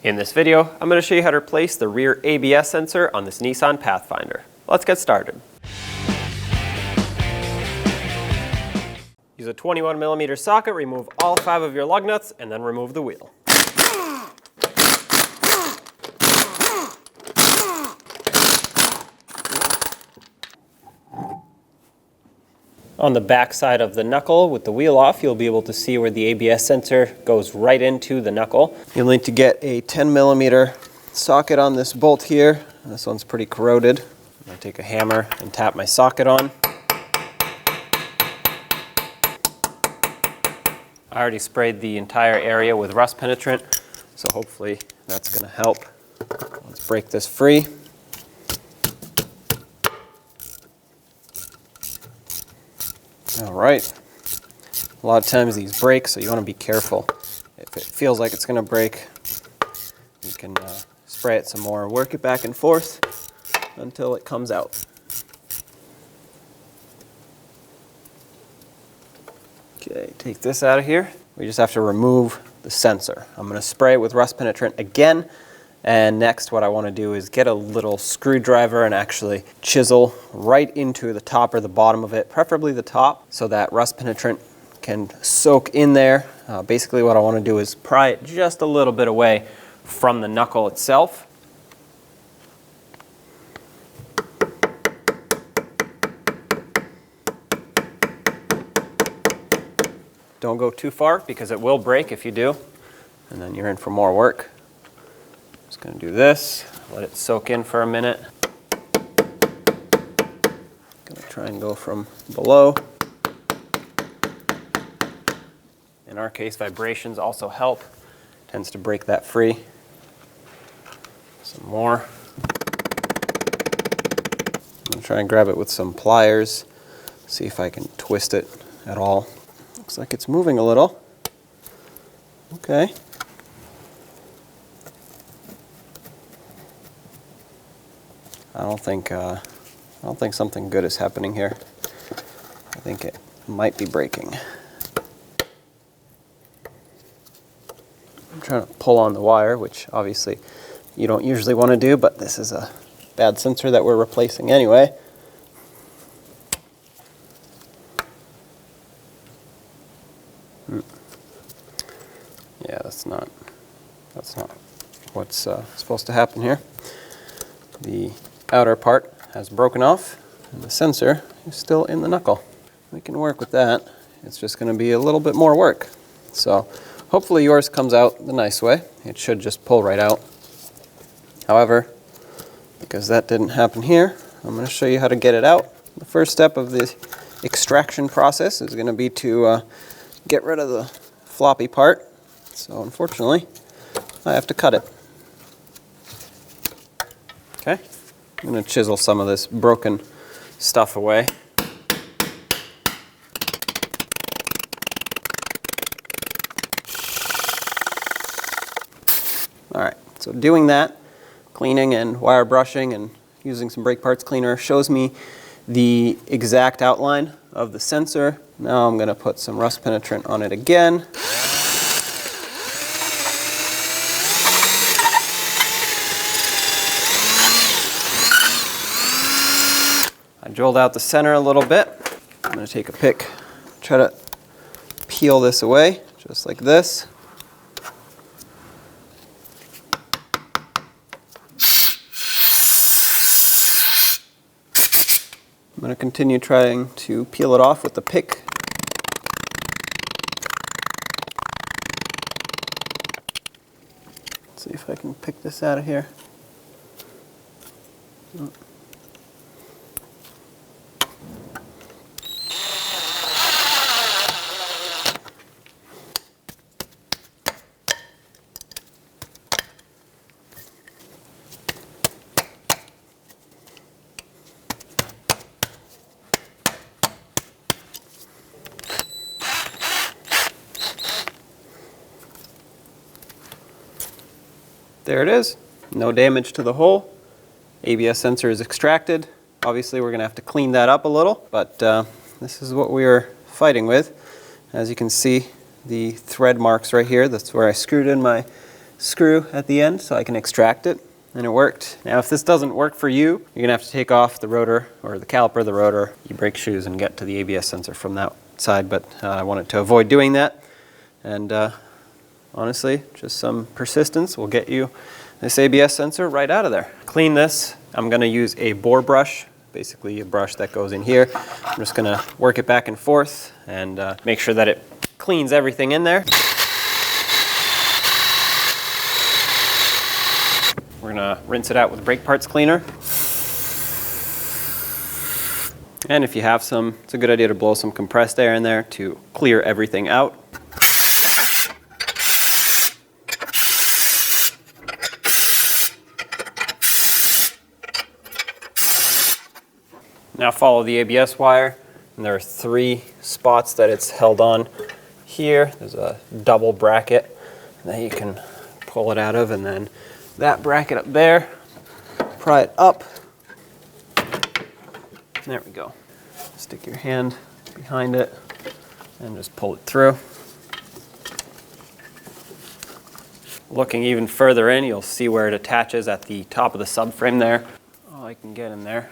In this video, I'm going to show you how to replace the rear ABS sensor on this Nissan Pathfinder. Let's get started. Use a 21mm socket, remove all 5 of your lug nuts, and then remove the wheel. On the back side of the knuckle with the wheel off, you'll be able to see where the ABS sensor goes right into the knuckle. You'll need to get a 10mm socket on this bolt here. This one's pretty corroded. I'm going to take a hammer and tap my socket on. I already sprayed the entire area with rust penetrant, so hopefully that's going to help. Let's break this free. Alright, a lot of times these break, so you want to be careful. If it feels like it's going to break, you can spray it some more, work it back and forth until it comes out. Okay, take this out of here. We just have to remove the sensor. I'm going to spray it with rust penetrant again. And next what I want to do is get a little screwdriver and actually chisel right into the top or the bottom of it, preferably the top, so that rust penetrant can soak in there. Basically what I want to do is pry it just a little bit away from the knuckle itself. Don't go too far because it will break if you do, and then you're in for more work. Just going to do this, let it soak in for a minute. Going to try and go from below. In our case, vibrations also help. Tends to break that free. Some more. I'm going to try and grab it with some pliers, see if I can twist it at all. Looks like it's moving a little. Okay. I don't think something good is happening here. I think it might be breaking. I'm trying to pull on the wire, which obviously you don't usually want to do, but this is a bad sensor that we're replacing anyway. Yeah, that's not what's supposed to happen here. The outer part has broken off and the sensor is still in the knuckle. We can work with that. It's just going to be a little bit more work. So hopefully yours comes out the nice way. It should just pull right out. However, because that didn't happen here, I'm going to show you how to get it out. The first step of the extraction process is going to be to get rid of the floppy part. So unfortunately, I have to cut it. Okay, I'm going to chisel some of this broken stuff away. Alright, so doing that, cleaning and wire brushing and using some brake parts cleaner shows me the exact outline of the sensor. Now I'm going to put some rust penetrant on it again. I drilled out the center a little bit. I'm going to take a pick, try to peel this away, just like this. I'm going to continue trying to peel it off with the pick. Let's see if I can pick this out of here. There it is. No damage to the hole. ABS sensor is extracted. Obviously we're going to have to clean that up a little, but this is what we are fighting with. As you can see, the thread marks right here, that's where I screwed in my screw at the end so I can extract it, and it worked. Now if this doesn't work for you, you're gonna have to take off the rotor or the caliper of the rotor, your brake shoes, and get to the ABS sensor from that side, but I wanted to avoid doing that. And honestly, just some persistence will get you this ABS sensor right out of there. Clean this. I'm gonna use a bore brush, basically a brush that goes in here. I'm just gonna work it back and forth and make sure that it cleans everything in there. We're gonna rinse it out with brake parts cleaner. And if you have some, it's a good idea to blow some compressed air in there to clear everything out. Now follow the ABS wire, and there are 3 spots that it's held on here. There's a double bracket that you can pull it out of, and then that bracket up there, pry it up. There we go. Stick your hand behind it and just pull it through. Looking even further in, you'll see where it attaches at the top of the subframe there. All I can get in there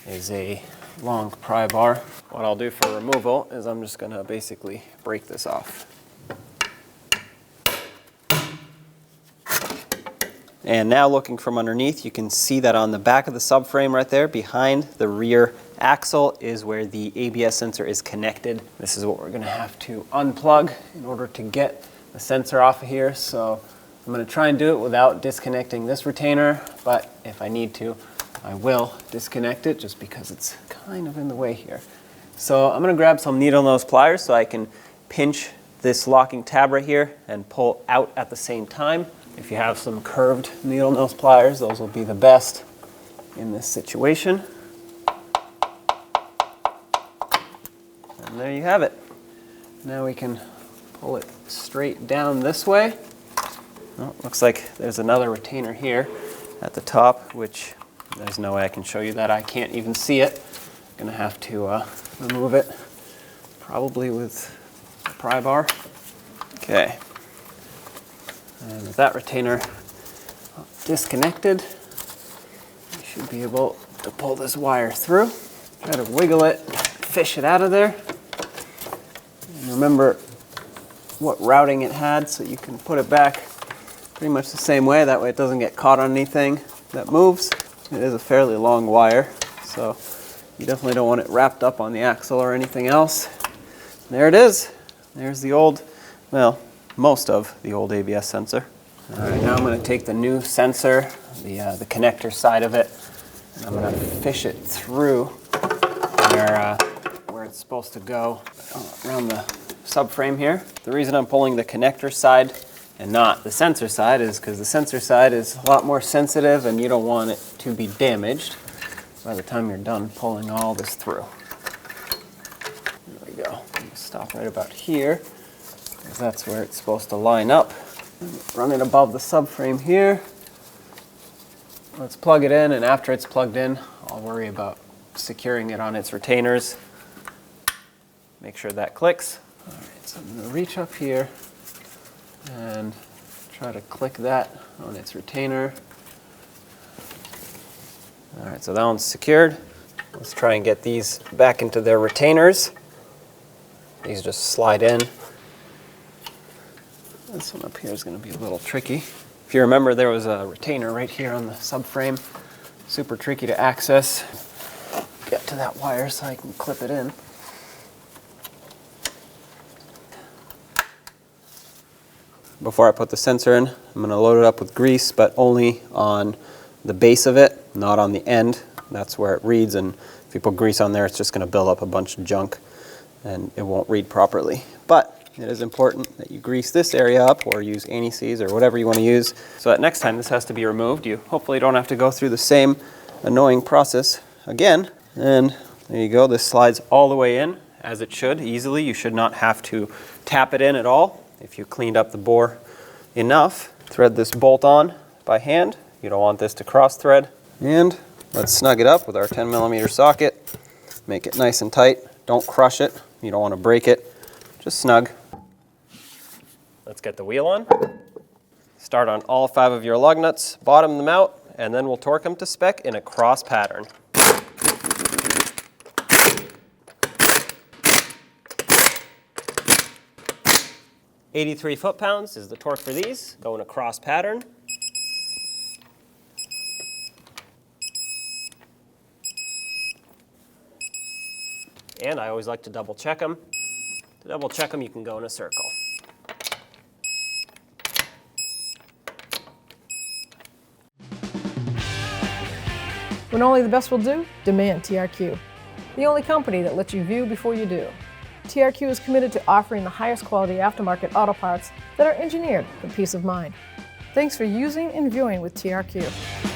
is a long pry bar. What I'll do for removal is I'm just gonna basically break this off. And now looking from underneath, you can see that on the back of the subframe right there, behind the rear axle, is where the ABS sensor is connected. This is what we're gonna have to unplug in order to get the sensor off of here. So I'm gonna try and do it without disconnecting this retainer, but if I need to, I will disconnect it just because it's kind of in the way here. So I'm gonna grab some needle nose pliers so I can pinch this locking tab right here and pull out at the same time. If you have some curved needle nose pliers, those will be the best in this situation. And there you have it. Now we can pull it straight down this way. Oh, looks like there's another retainer here at the top, which there's no way I can show you that. I can't even see it. I'm gonna have to remove it, probably with a pry bar. Okay. And with that retainer disconnected, you should be able to pull this wire through. Try to wiggle it, fish it out of there. And remember what routing it had so you can put it back pretty much the same way. That way it doesn't get caught on anything that moves. It is a fairly long wire, so you definitely don't want it wrapped up on the axle or anything else. There it is. There's the old, well, most of the old ABS sensor. All right, now I'm going to take the new sensor, the connector side of it, and I'm going to fish it through where it's supposed to go around the subframe here. The reason I'm pulling the connector side and not the sensor side is because the sensor side is a lot more sensitive and you don't want it to be damaged by the time you're done pulling all this through. There we go. Stop right about here, because that's where it's supposed to line up. Run it above the subframe here. Let's plug it in, and after it's plugged in, I'll worry about securing it on its retainers. Make sure that clicks. All right, so I'm going to reach up here and try to click that on its retainer. All right, so that one's secured. Let's try and get these back into their retainers. These just slide in. This one up here is going to be a little tricky. If you remember, there was a retainer right here on the subframe. Super tricky to access. Get to that wire so I can clip it in. Before I put the sensor in, I'm going to load it up with grease, but only on the base of it, not on the end. That's where it reads, and if you put grease on there, it's just going to build up a bunch of junk and it won't read properly. But it is important that you grease this area up or use anti-seize or whatever you want to use, so that next time this has to be removed, you hopefully don't have to go through the same annoying process again. And there you go, this slides all the way in as it should, easily. You should not have to tap it in at all. If you cleaned up the bore enough, thread this bolt on by hand. You don't want this to cross thread. And let's snug it up with our 10mm socket. Make it nice and tight. Don't crush it. You don't want to break it. Just snug. Let's get the wheel on. Start on all 5 of your lug nuts, bottom them out, and then we'll torque them to spec in a cross pattern. .83 foot-pounds is the torque for these. Go in a cross pattern. And I always like to double check them. To double check them, you can go in a circle. When only the best will do, demand TRQ. The only company that lets you view before you do. TRQ is committed to offering the highest quality aftermarket auto parts that are engineered for peace of mind. Thanks for using and viewing with TRQ.